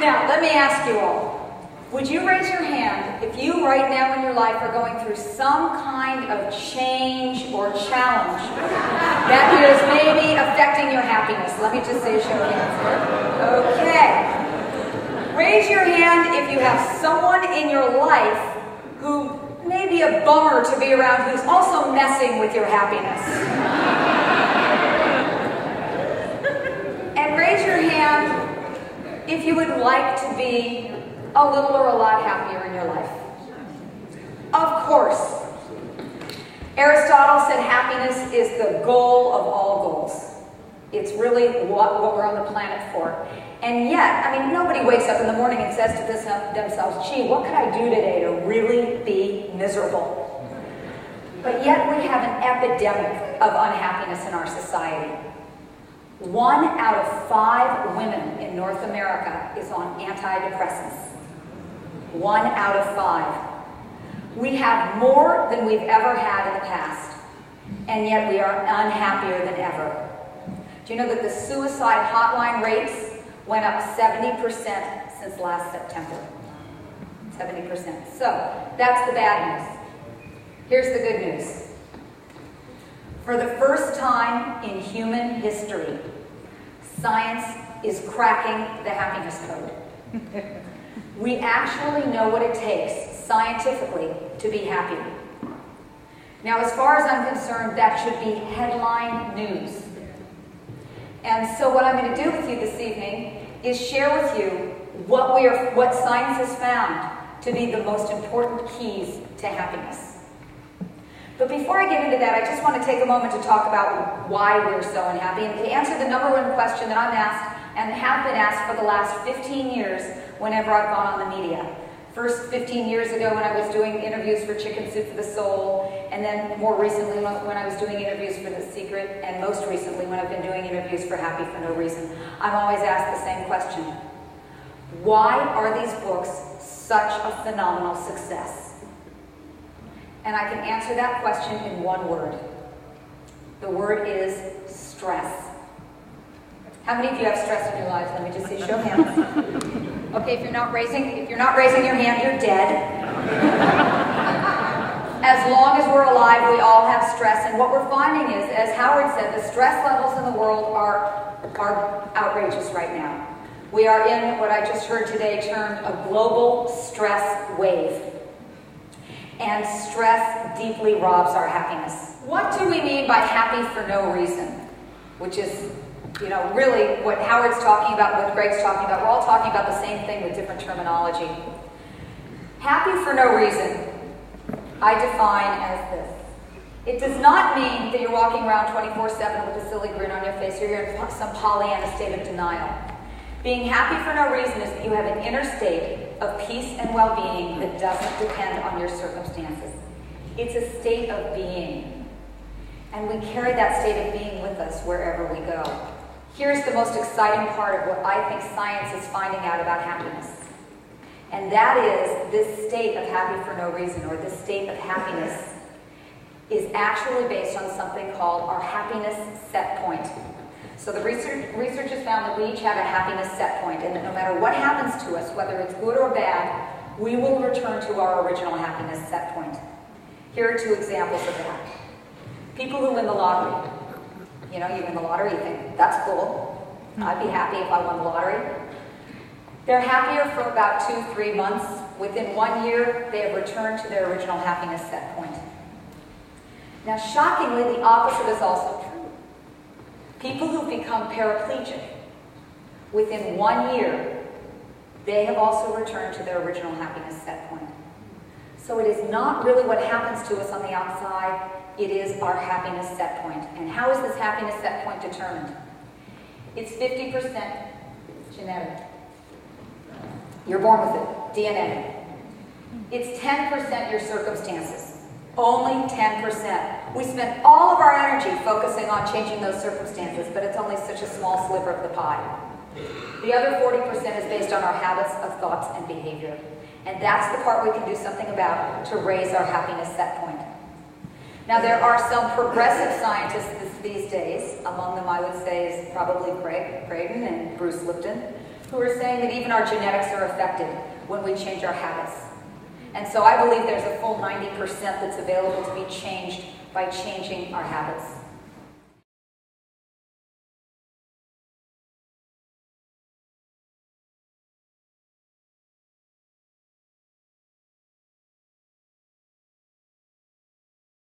Now, let me ask you all, would you raise your hand if you right now in your life are going through some kind of change or challenge that is maybe affecting your happiness? Let me just say a show of hands here. Okay. Raise your hand if you have someone in your life who may be a bummer to be around who's also messing with your happiness. And raise your hand if you would like to be a little or a lot happier in your life. Of course, Aristotle said happiness is the goal of all goals. It's really what we're on the planet for. And yet, I mean, nobody wakes up in the morning and says to themselves, gee, what could I do today to really be miserable? But yet we have an epidemic of unhappiness in our society. 1 out of 5 women in North America is on antidepressants. 1 out of 5. We have more than we've ever had in the past, and yet we are unhappier than ever. Do you know that the suicide hotline rates went up 70% since last September? 70%. So, that's the bad news. Here's the good news. For the first time in human history, science is cracking the happiness code. We actually know what it takes, scientifically, to be happy. Now, as far as I'm concerned, that should be headline news. And so what I'm going to do with you this evening is share with you what science has found to be the most important keys to happiness. But before I get into that, I just want to take a moment to talk about why we're so unhappy and to answer the number one question that I'm asked and have been asked for the last 15 years whenever I've gone on the media. First 15 years ago when I was doing interviews for Chicken Soup for the Soul, and then more recently when I was doing interviews for The Secret, and most recently when I've been doing interviews for Happy for No Reason, I'm always asked the same question. Why are these books such a phenomenal success? And I can answer that question in one word. The word is stress. How many of you have stress in your lives? Let me just see, show of hands. Okay, if you're not raising your hand, you're dead. As long as we're alive, we all have stress. And what we're finding is, as Howard said, the stress levels in the world are outrageous right now. We are in what I just heard today termed a global stress wave. And stress deeply robs our happiness. What do we mean by happy for no reason? Which is, really what Howard's talking about, what Greg's talking about. We're all talking about the same thing with different terminology. Happy for no reason, I define as this. It does not mean that you're walking around 24/7 with a silly grin on your face or you're in some Pollyanna state of denial. Being happy for no reason is that you have an inner state of peace and well-being that doesn't depend on your circumstances. It's a state of being. And we carry that state of being with us wherever we go. Here's the most exciting part of what I think science is finding out about happiness. And that is this state of happy for no reason, or this state of happiness, is actually based on something called our happiness set point. So the research has found that we each have a happiness set point, and that no matter what happens to us, whether it's good or bad, we will return to our original happiness set point. Here are 2 examples of that. People who win the lottery. You win the lottery, you think, that's cool. I'd be happy if I won the lottery. They're happier for about 2-3 months. Within 1 year, they have returned to their original happiness set point. Now, shockingly, the opposite is also true. People who become paraplegic, within 1 year, they have also returned to their original happiness set point. So it is not really what happens to us on the outside, it is our happiness set point. And how is this happiness set point determined? It's 50% genetic. You're born with it, DNA. It's 10% your circumstances. Only 10%. We spend all of our energy focusing on changing those circumstances, but it's only such a small sliver of the pie. The other 40% is based on our habits of thoughts and behavior. And that's the part we can do something about to raise our happiness set point. Now, there are some progressive scientists these days, among them I would say is probably Craig Braden and Bruce Lipton, who are saying that even our genetics are affected when we change our habits. And so I believe there's a full 90% that's available to be changed by changing our habits.